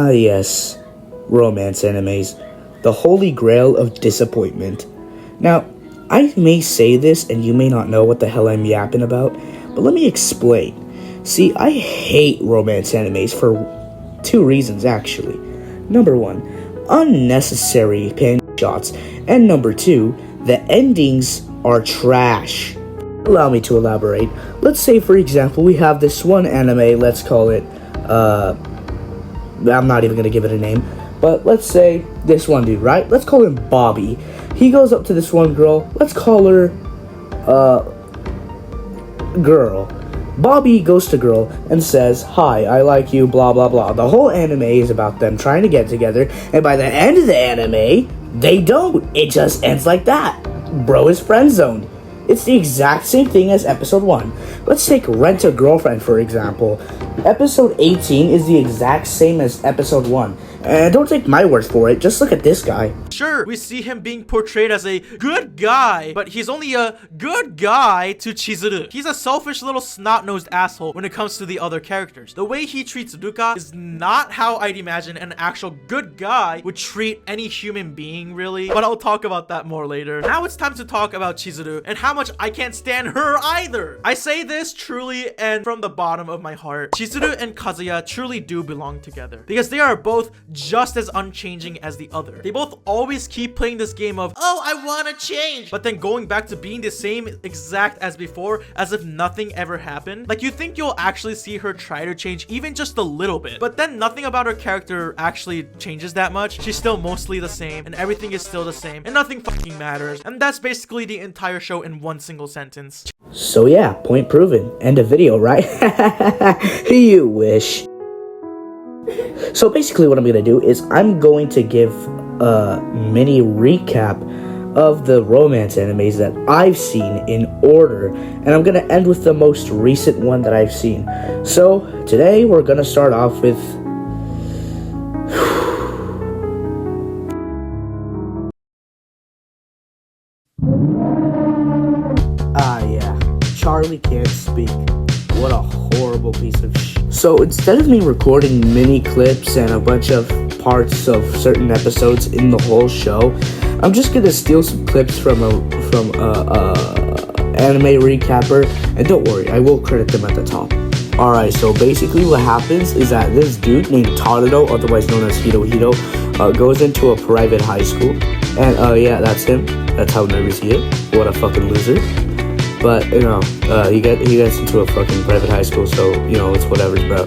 Ah, yes. Romance animes. The holy grail of disappointment. Now, I may say this and you may not know what the hell I'm yapping about, but let me explain. See, I hate romance animes for two reasons, actually. Number one, unnecessary pan shots, and number two, the endings are trash. Allow me to elaborate. Let's say, for example, we have this one anime, let's call it, I'm not even gonna give it a name, but let's say this one dude, right? Let's call him Bobby. He goes up to this one girl, let's call her, girl. Bobby goes to girl and says, "Hi, I like you, blah blah blah." The whole anime is about them trying to get together, and by the end of the anime, they don't. It just ends like that. Bro is friend zoned. It's the exact same thing as episode 1. Let's take Rent a Girlfriend, for example. Episode 18 is the exact same as episode 1. And don't take my word for it, just look at this guy. Sure, we see him being portrayed as a good guy, but he's only a good guy to Chizuru. He's a selfish little snot-nosed asshole when it comes to the other characters. The way he treats Ruka is not how I'd imagine an actual good guy would treat any human being, really. But I'll talk about that more later. Now it's time to talk about Chizuru and how much I can't stand her either. I say this truly and from the bottom of my heart. Chizuru and Kazuya truly do belong together because they are both just as unchanging as the other. They both always keep playing this game of, oh, I want to change, but then going back to being the same exact as before, as if nothing ever happened. Like, you think you'll actually see her try to change even just a little bit, but then nothing about her character actually changes that much. She's still mostly the same and everything is still the same and nothing fucking matters. And that's basically the entire show in one single sentence. So yeah, point proven. End of video, right? You wish. So basically what I'm going to do is I'm going to give a mini recap of the romance animes that I've seen in order, and I'm going to end with the most recent one that I've seen. So today we're going to start off with Charlie Can't Speak. What a horrible piece of shit. So instead of me recording mini clips and a bunch of parts of certain episodes in the whole show, I'm just gonna steal some clips from a anime recapper, and don't worry, I will credit them at the top. Alright, so basically what happens is that this dude named Tadano, otherwise known as Hirohito, goes into a private high school, and yeah, that's him. That's how nervous he is. What a fucking loser. But, you know, he gets into a fucking private high school, so, you know, it's whatever, bro.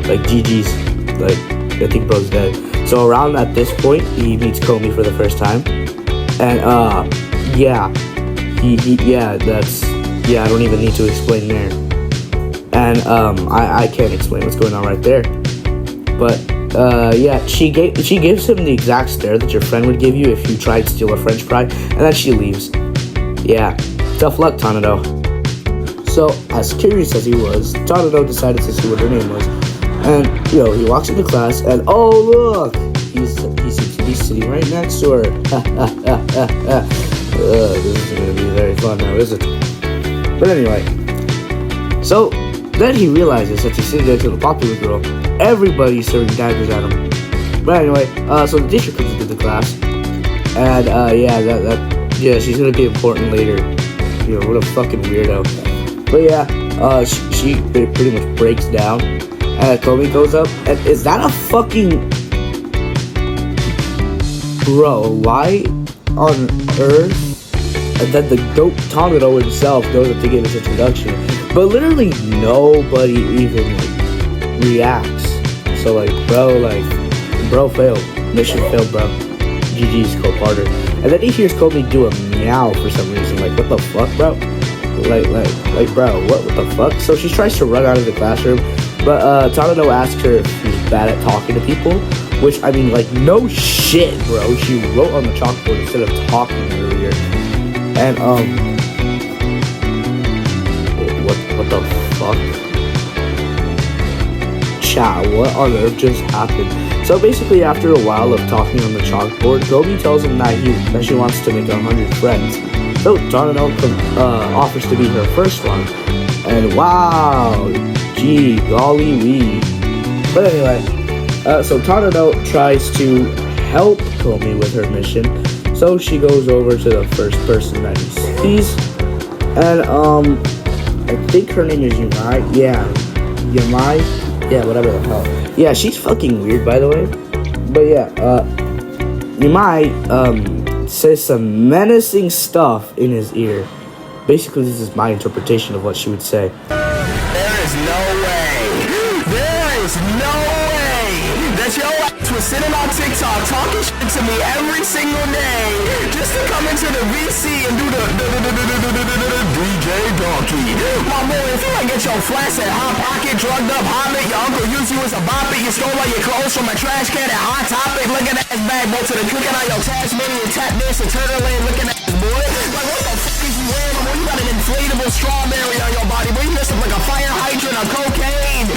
Like, GG's. Like, I think bro's dead. So around at this point, he meets Komi for the first time. And, yeah. I don't even need to explain there. And, I can't explain what's going on right there. But, yeah, she gives him the exact stare that your friend would give you if you tried to steal a french fry, and then she leaves. Yeah. Tough luck, Tanado. So, as curious as he was, Tanado decided to see what her name was. And, you know, he walks into class, and oh, look! He seems to be sitting right next to her. This is going to be very fun now, is it? But anyway. So, then he realizes that he's sitting next to the popular girl. Everybody's throwing daggers at him. But anyway, so the teacher comes into the class. And, yeah, she's going to be important later. You know, what a fucking weirdo. But yeah, she pretty much breaks down, and Komi goes up, and is that a fucking... Bro, why on earth? And then the dope Tanado himself goes up to give his introduction, but literally nobody even, like, reacts. So, like, bro failed. Mission failed, bro. GG's co-partner. And then he hears Komi do a meow for some reason. Like, what the fuck, bro? Like, bro, what the fuck? So she tries to run out of the classroom, but Tanado asks her if she's bad at talking to people, which, I mean, like, no shit, bro. She wrote on the chalkboard instead of talking earlier. And, what the fuck? Cha, what on earth just happened? So basically, after a while of talking on the chalkboard, Komi tells him that she wants to make 100 friends. So Tanado offers to be her first one. And wow, gee, golly wee. But anyway, So Tadano tries to help Komi with her mission. So she goes over to the first person that he sees. And, I think her name is Yumai. Yeah. Yumai? Yeah, whatever the hell. Yeah, she's fucking weird, by the way. But yeah, Yumai, says some menacing stuff in his ear. Basically, this is my interpretation of what she would say. There is no way that your ass was sitting on TikTok talking shit to me every single day just to come into the VC and do the DJ Donkey. My boy, if you ain't get your flats at Hot Pocket, drugged up Hobbit, your uncle used you as a boppet, you stole all your clothes from a trash can at Hot Topic, looking at his bag, go to the cooking on your Tasmanian tap dance and Turtleland, looking at his boy. Like, what the fuck is you wearing? My boy, you got an inflatable strawberry on your body, boy, you messed up like a fire hydrant on cocaine.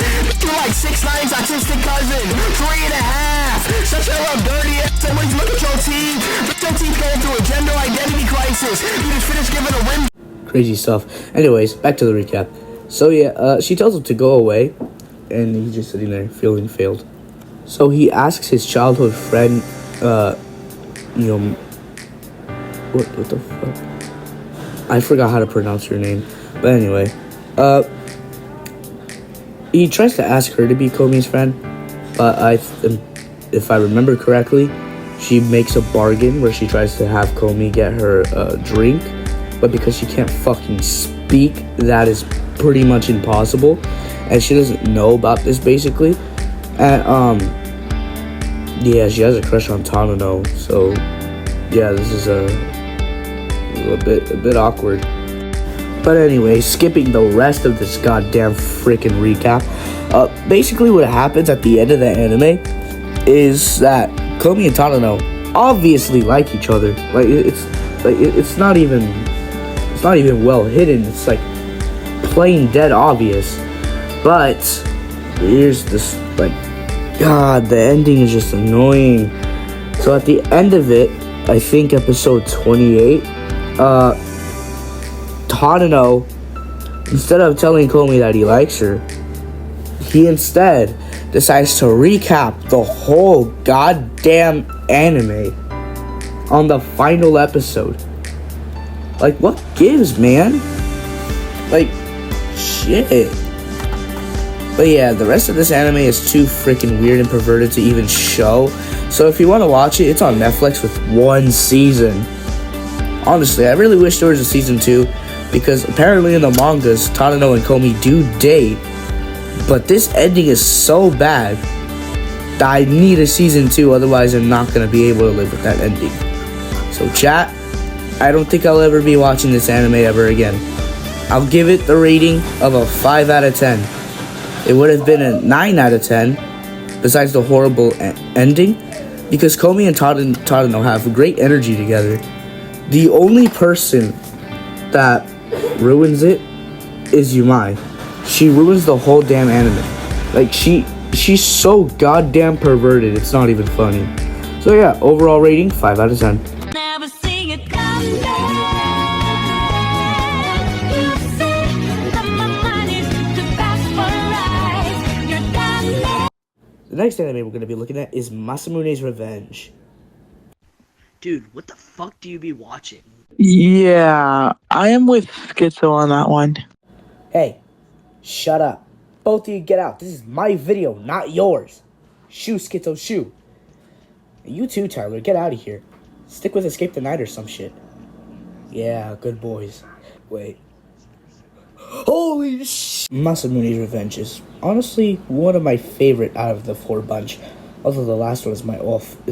You like 6'9's autistic cousin, 3.5. Such a little dirty ass. Somebody's look at your teeth. Look at your teeth going through a gender identity crisis. You just finished giving a rim. Crazy stuff. Anyways, back to the recap. So yeah, she tells him to go away, and he's just sitting there feeling failed. So he asks his childhood friend, what the fuck? I forgot how to pronounce her name. But anyway, he tries to ask her to be Komi's friend, but if I remember correctly, she makes a bargain where she tries to have Komi get her a drink, but because she can't fucking speak, that is pretty much impossible, and she doesn't know about this basically, and yeah, she has a crush on Tadano, so yeah, this is a bit awkward. But anyway, skipping the rest of this goddamn freaking recap, basically what happens at the end of the anime is that Komi and Tadano obviously like each other. Like it's not even well hidden. It's like plain dead obvious. But here's this, like, God, the ending is just annoying. So at the end of it, I think episode 28, Tadano, instead of telling Komi that he likes her, he instead decides to recap the whole goddamn anime on the final episode. Like, what gives, man? Like, shit. But yeah, the rest of this anime is too freaking weird and perverted to even show. So if you want to watch it, it's on Netflix with one season. Honestly, I really wish there was a season 2, because apparently in the mangas, Tadano and Komi do date, but this ending is so bad that I need a season 2, otherwise I'm not going to be able to live with that ending. So chat, I don't think I'll ever be watching this anime ever again. I'll give it the rating of a 5 out of 10. It would have been a 9 out of 10, besides the horrible ending, because Komi and Tadano have great energy together. The only person that ruins it is Yumai. She ruins the whole damn anime. Like, she's so goddamn perverted, it's not even funny. So yeah, overall rating, 5 out of 10. Never see it come back. You say that my mind is too fast for eyes. You're done. The next anime we're going to be looking at is Masamune's Revenge. Dude, what the fuck do you be watching? Yeah, I am with Schizo on that one. Hey, shut up. Both of you get out. This is my video, not yours. Shoo, Schizo, shoo. You too, Tyler. Get out of here. Stick with Escape the Night or some shit. Yeah, good boys. Wait. Holy sh! Masamune's Revenge is honestly one of my favorite out of the 4 bunch. Although the last one is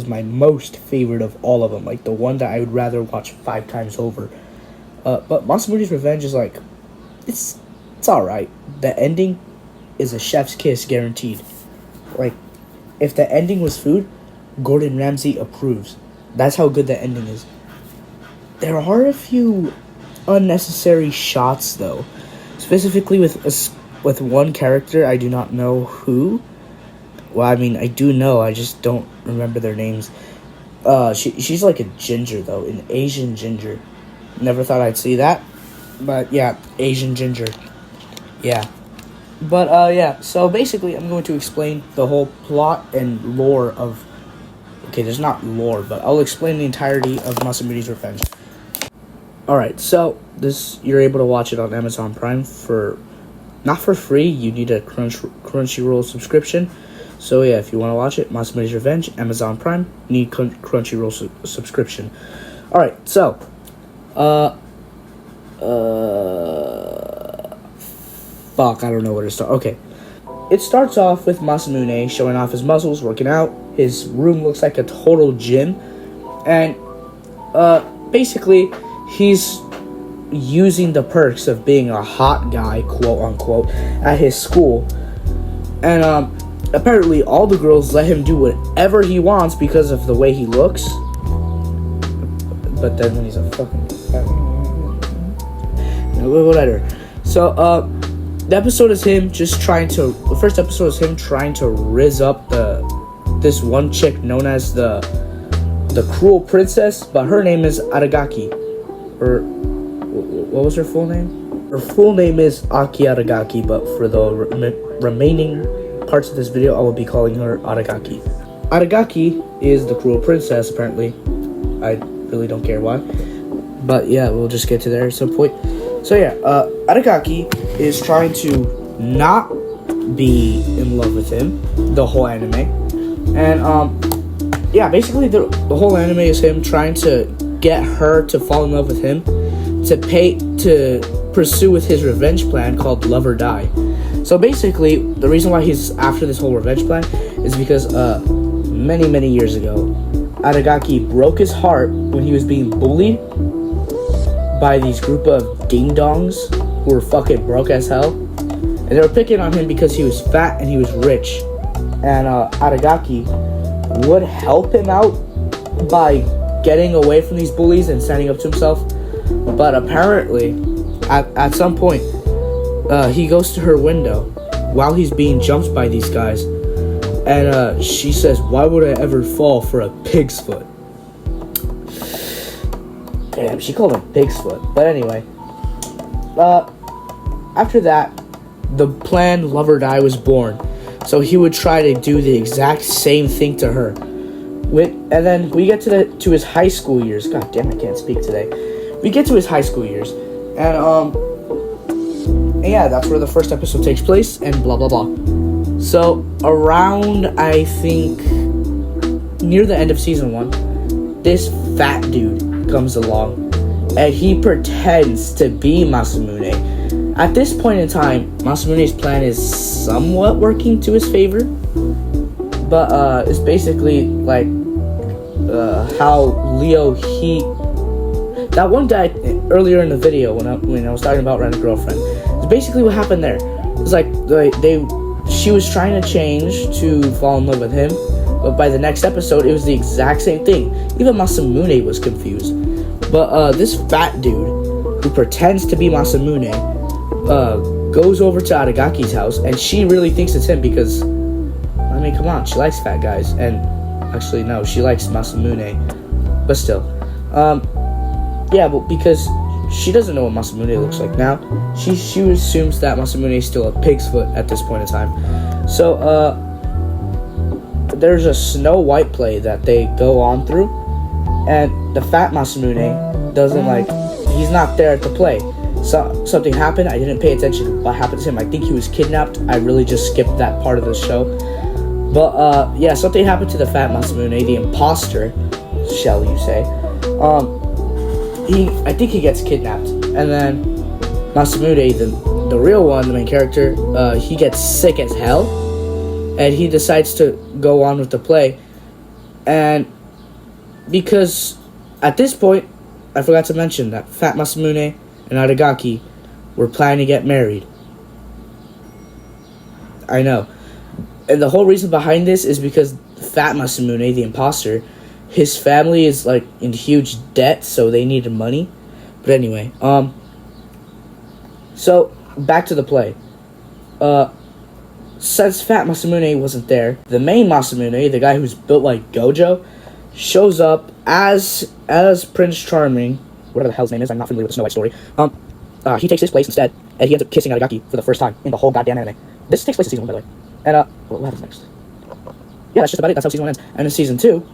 my most favorite of all of them. Like, the one that I would rather watch 5 times over. But Masamune's Revenge is like, it's alright. The ending is a chef's kiss guaranteed. Like, if the ending was food, Gordon Ramsay approves. That's how good the ending is. There are a few unnecessary shots though. Specifically with one character, I do not know who. Well, I mean, I do know, I just don't remember their names. She's like a ginger, though, an Asian ginger. Never thought I'd see that, but yeah, Asian ginger. Yeah. But yeah, so basically I'm going to explain the whole plot and lore of... Okay, there's not lore, but I'll explain the entirety of Masamune's Revenge. Alright, so you're able to watch it on Amazon Prime for... Not for free, you need a Crunchyroll subscription. So yeah, if you want to watch it, Masamune's Revenge, Amazon Prime, you need Crunchyroll subscription. Alright, so... Fuck, I don't know where to start. Okay. It starts off with Masamune showing off his muscles, working out. His room looks like a total gym. And, basically, he's using the perks of being a hot guy, quote unquote, at his school. And, apparently all the girls let him do whatever he wants because of the way he looks. But then when he's a fucking... whatever. So, the episode is him just trying to... The first episode is him trying to rizz up this one chick known as the Cruel Princess, but her name is Aragaki. Or, what was her full name? Her full name is Aki Aragaki, but for the remaining parts of this video, I will be calling her Aragaki. Aragaki is the Cruel Princess, apparently. I really don't care why. But yeah, we'll just get to there at some point. So yeah, Aragaki is trying to not be in love with him the whole anime. And yeah, basically the whole anime is him trying to get her to fall in love with him to pursue with his revenge plan called Love or Die. So basically, the reason why he's after this whole revenge plan is because many years ago, Aragaki broke his heart when he was being bullied by these group of ding-dongs who were fucking broke as hell. And they were picking on him because he was fat and he was rich. And Aragaki would help him out by getting away from these bullies and standing up to himself. But apparently, at some point, he goes to her window while he's being jumped by these guys. And she says, "Why would I ever fall for a pig's foot?" Damn, she called him pig's foot. But anyway, after that, the plan Love or Die was born. So he would try to do the exact same thing to her. And then we get to his high school years. God damn, I can't speak today. We get to his high school years, and yeah, that's where the first episode takes place, and blah blah blah. So around, I think, near the end of season 1, this fat dude comes along, and he pretends to be Masamune. At this point in time, Masamune's plan is somewhat working to his favor, but it's basically like how Leo that one guy earlier in the video when I was talking about Rent a Girlfriend. It's basically what happened there. It's like she was trying to change to fall in love with him, but by the next episode it was the exact same thing. Even Masamune was confused. But this fat dude who pretends to be Masamune goes over to Aragaki's house, and she really thinks it's him because, I mean, come on, she likes fat guys. And actually no, she likes Masamune, but still, yeah, but because she doesn't know what Masamune looks like now, she assumes that Masamune is still a pig's foot at this point in time. So there's a Snow White play that they go on through, and the fat Masamune doesn't he's not there at the play. So something happened, I didn't pay attention to what happened to him. I think he was kidnapped. I really just skipped that part of the show. But yeah, something happened to the fat Masamune, the imposter, shall you say. I think he gets kidnapped, and then Masamune, the real one, the main character, he gets sick as hell, and he decides to go on with the play. And because at this point, I forgot to mention that fat Masamune and Aragaki were planning to get married. I know. And the whole reason behind this is because fat Masamune, the imposter, his family is in huge debt, so they needed money. But anyway, so back to the play. Since fat Masamune wasn't there, the main Masamune, the guy who's built like Gojo, shows up as Prince Charming, whatever the hell his name is. I'm not familiar with the Snow White story. He takes his place instead, and he ends up kissing Aragaki for the first time in the whole goddamn anime. this takes place in season 1, by the way. And what happens next? Yeah, that's just about it. That's how season 1 ends. And in season 2,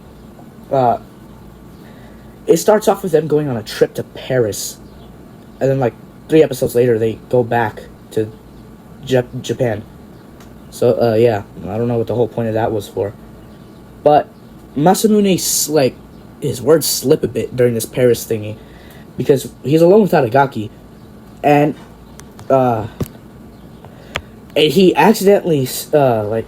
it starts off with them going on a trip to Paris, and then like 3 episodes later, they go back to Japan. So yeah, I don't know what the whole point of that was for, but Masamune, like, his words slip a bit during this Paris thingy, because he's alone with Aragaki, and he accidentally, like,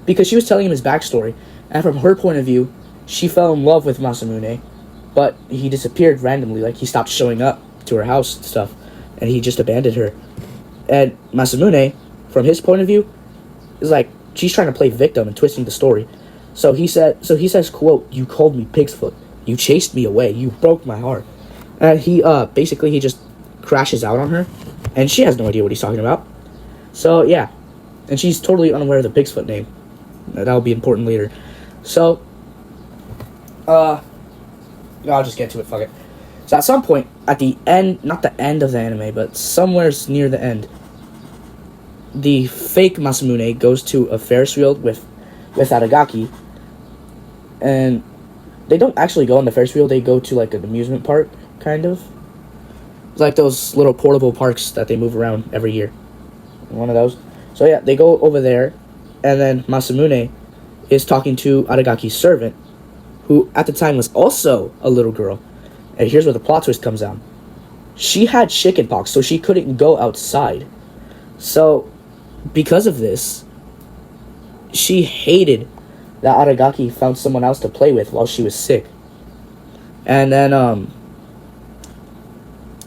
because she was telling him his backstory, and from her point of view, she fell in love with Masamune, but he disappeared randomly, like, he stopped showing up to her house and stuff, and he just abandoned her. And Masamune, from his point of view, is like, she's trying to play victim and twisting the story. So he says, quote, "You called me pig's foot. You chased me away. You broke my heart." And he just crashes out on her, and she has no idea what he's talking about. So yeah, and she's totally unaware of the pig's foot name. That'll be important later. So, I'll just get to it. Fuck it. So at some point, at the end, not the end of the anime, but somewhere near the end, the fake Masamune goes to a Ferris wheel with Aragaki, and they don't actually go on the Ferris wheel, they go to like an amusement park, kind of. It's like those little portable parks that they move around every year. One of those. So yeah, they go over there, and then Masamune is talking to Aragaki's servant, who at the time was also a little girl. And here's where the plot twist comes down. She had chickenpox, so she couldn't go outside. So, because of this, she hated that Aragaki found someone else to play with while she was sick. And then,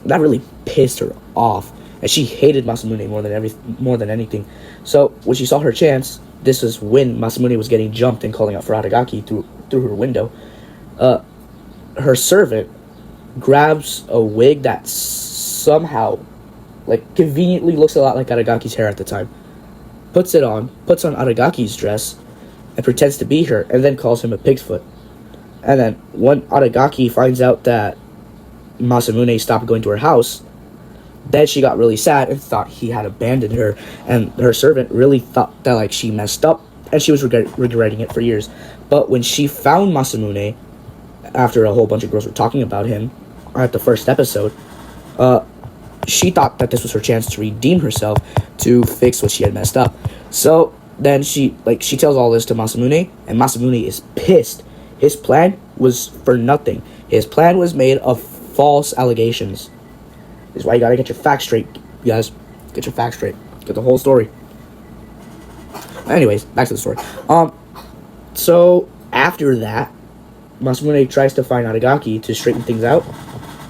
that really pissed her off. And she hated Masamune more than anything. So, when she saw her chance, this is when Masamune was getting jumped and calling out for Aragaki through her window. Her servant grabs a wig that somehow, like, conveniently looks a lot like Aragaki's hair at the time. Puts on Aragaki's dress, and pretends to be her, and then calls him a pig's foot. And then, when Aragaki finds out that Masamune stopped going to her house, then she got really sad and thought he had abandoned her, and her servant really thought that, like, she messed up, and she was regretting it for years. But when she found Masamune, after a whole bunch of girls were talking about him at the first episode, she thought that this was her chance to redeem herself, to fix what she had messed up. So then she tells all this to Masamune, and Masamune is pissed. His plan was for nothing. His plan was made of false allegations. This is why you gotta get your facts straight, you guys. Get your facts straight. Get the whole story. Anyways, back to the story. So after that, Masamune tries to find Aragaki to straighten things out,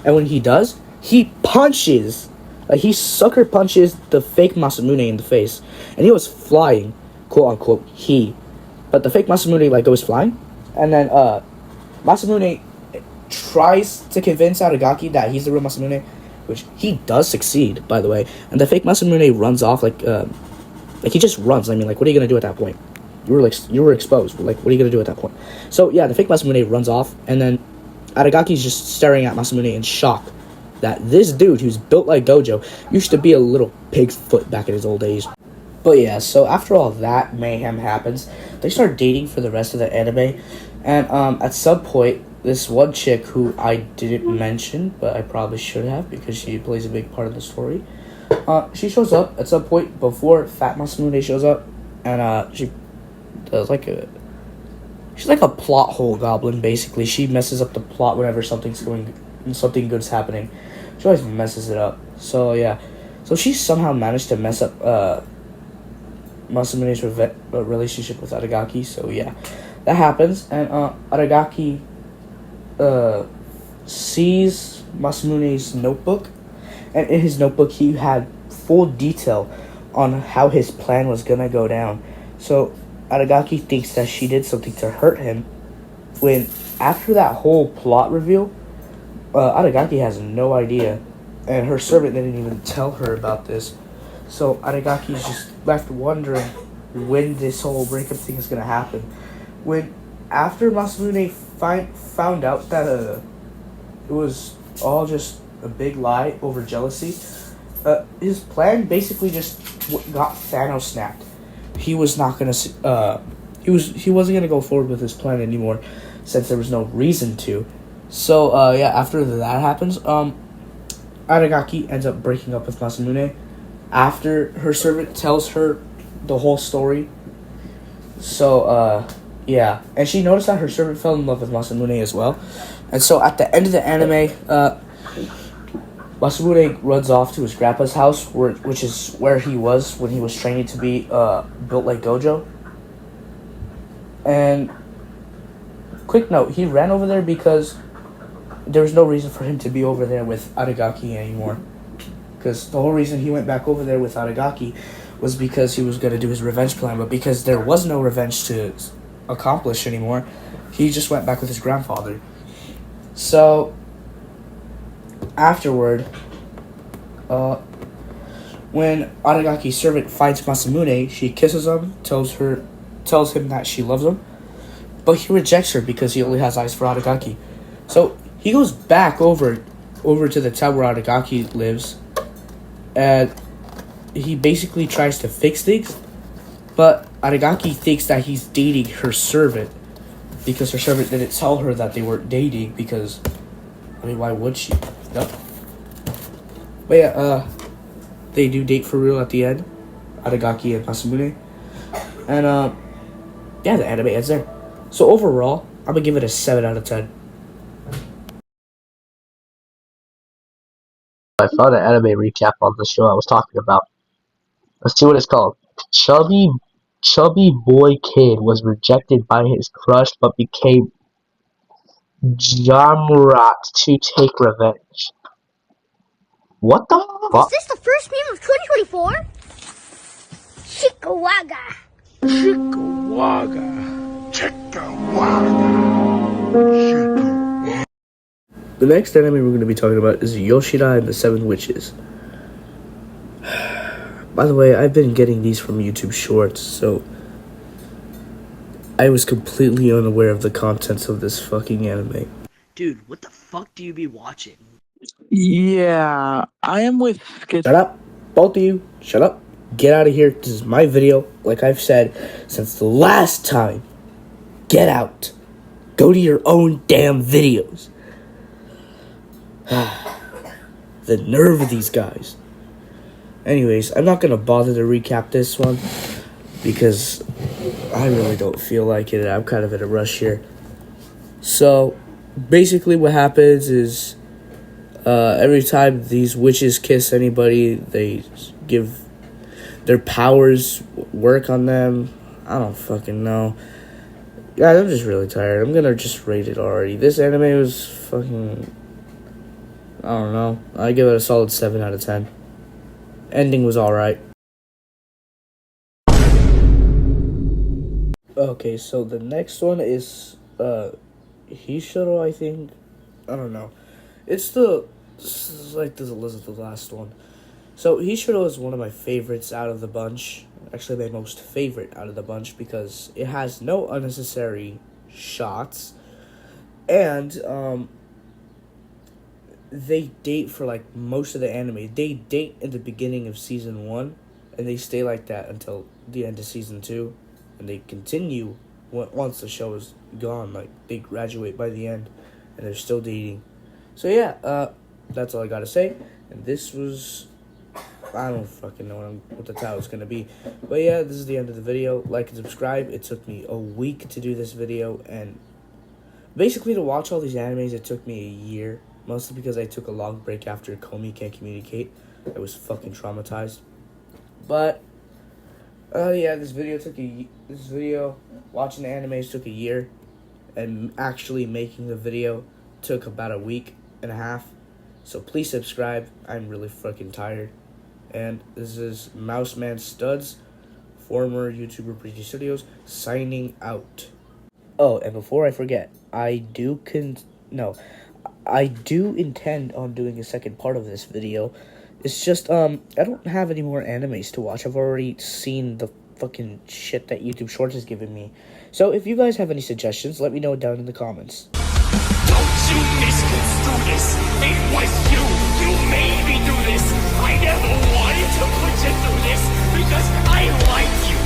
and when he does, he punches, like, he sucker punches the fake Masamune in the face, and he was flying, quote unquote, but the fake Masamune, like, goes flying, and then Masamune tries to convince Aragaki that he's the real Masamune, which he does succeed, by the way, and the fake Masamune runs off, like he just runs. I mean, like, what are you gonna do at that point? You were exposed. Like, what are you gonna do at that point? So yeah, the fake Masamune runs off, and then Aragaki's just staring at Masamune in shock that this dude who's built like Gojo used to be a little pig's foot back in his old age. But yeah, so after all that mayhem happens, they start dating for the rest of the anime, and at some point, this one chick who I didn't mention, but I probably should have because she plays a big part of the story, she shows up at some point before Fat Masamune shows up, and she does she's like a plot hole goblin, basically. She messes up the plot whenever something good's happening. She always messes it up. So yeah, so she somehow managed to mess up Masamune's relationship with Aragaki. So yeah, that happens, and Aragaki sees Masamune's notebook, and in his notebook he had full detail on how his plan was gonna go down. So Aragaki thinks that she did something to hurt him, when after that whole plot reveal, Aragaki has no idea, and her servant didn't even tell her about this. So Aragaki's just left wondering when this whole breakup thing is gonna happen. When after Masamune found out that it was all just a big lie over jealousy, his plan basically just got Thanos snapped, he was not gonna he wasn't gonna go forward with his plan anymore, since there was no reason to. So yeah, after that happens, Aragaki ends up breaking up with Masamune after her servant tells her the whole story. So yeah, and she noticed that her servant fell in love with Masamune as well. And so at the end of the anime, Masamune runs off to his grandpa's house, which is where he was when he was training to be built like Gojo. And quick note, he ran over there because there was no reason for him to be over there with Aragaki anymore. Because the whole reason he went back over there with Aragaki was because he was going to do his revenge plan. But because there was no revenge to accomplish anymore, he just went back with his grandfather. So afterward, when Aragaki's servant finds Masamune, she kisses him, tells him that she loves him, but he rejects her because he only has eyes for Aragaki. So he goes back over to the town where Aragaki lives, and he basically tries to fix things, but Aragaki thinks that he's dating her servant because her servant didn't tell her that they weren't dating, because, I mean, why would she? No. But yeah, they do date for real at the end, Aragaki and Masamune. And, yeah, the anime ends there. So overall, I'm gonna give it a 7 out of 10. I found an anime recap on the show I was talking about. Let's see what it's called. Chubby boy kid was rejected by his crush but became Jamrat to take revenge. What the fuck? Is this the first meme of 2024? Chickawaga. The next anime we're going to be talking about is Yoshida and the Seven Witches. By the way, I've been getting these from YouTube Shorts, so I was completely unaware of the contents of this fucking anime. Dude, what the fuck do you be watching? Yeah, I am with Skits. Shut up. Both of you, shut up. Get out of here. This is my video. Like I've said since the last time. Get out. Go to your own damn videos. The nerve of these guys. Anyways, I'm not going to bother to recap this one because I really don't feel like it. I'm kind of in a rush here. So, basically what happens is every time these witches kiss anybody, they give their powers work on them. I don't fucking know. Guys, I'm just really tired. I'm going to just rate it already. This anime was fucking... I don't know. I give it a solid 7 out of 10. Ending was alright. Okay, so the next one is Hishiro, I think. I don't know. It's like the last one. So Hishiro is one of my favorites out of the bunch. Actually, my most favorite out of the bunch because it has no unnecessary shots. And they date for like most of the anime. They date in the beginning of season 1, and they stay like that until the end of season 2, and they continue once the show is gone. Like they graduate by the end, and they're still dating. So yeah, that's all I gotta say. And this was, I don't fucking know what the title's gonna be, but yeah, this is the end of the video. Like and subscribe. It took me a week to do this video, and basically to watch all these animes, it took me a year. Mostly because I took a long break after Komi Can't Communicate. I was fucking traumatized. But yeah, this video watching the animes took a year, and actually making the video took about a week and a half. So please subscribe. I'm really fucking tired. And this is Mouseman Studs, former YouTuber Breezy Studios, signing out. Oh, and before I forget, I do intend on doing a second part of this video. It's just, I don't have any more animes to watch. I've already seen the fucking shit that YouTube Shorts has given me. So if you guys have any suggestions, let me know down in the comments. Don't you misconstrue this. It was you. You made me do this. I never wanted to put you through this because I like you.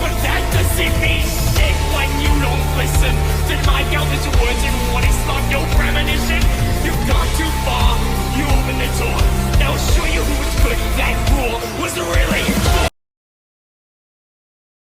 But that doesn't mean shit when you don't listen to my Calvin's words and what is not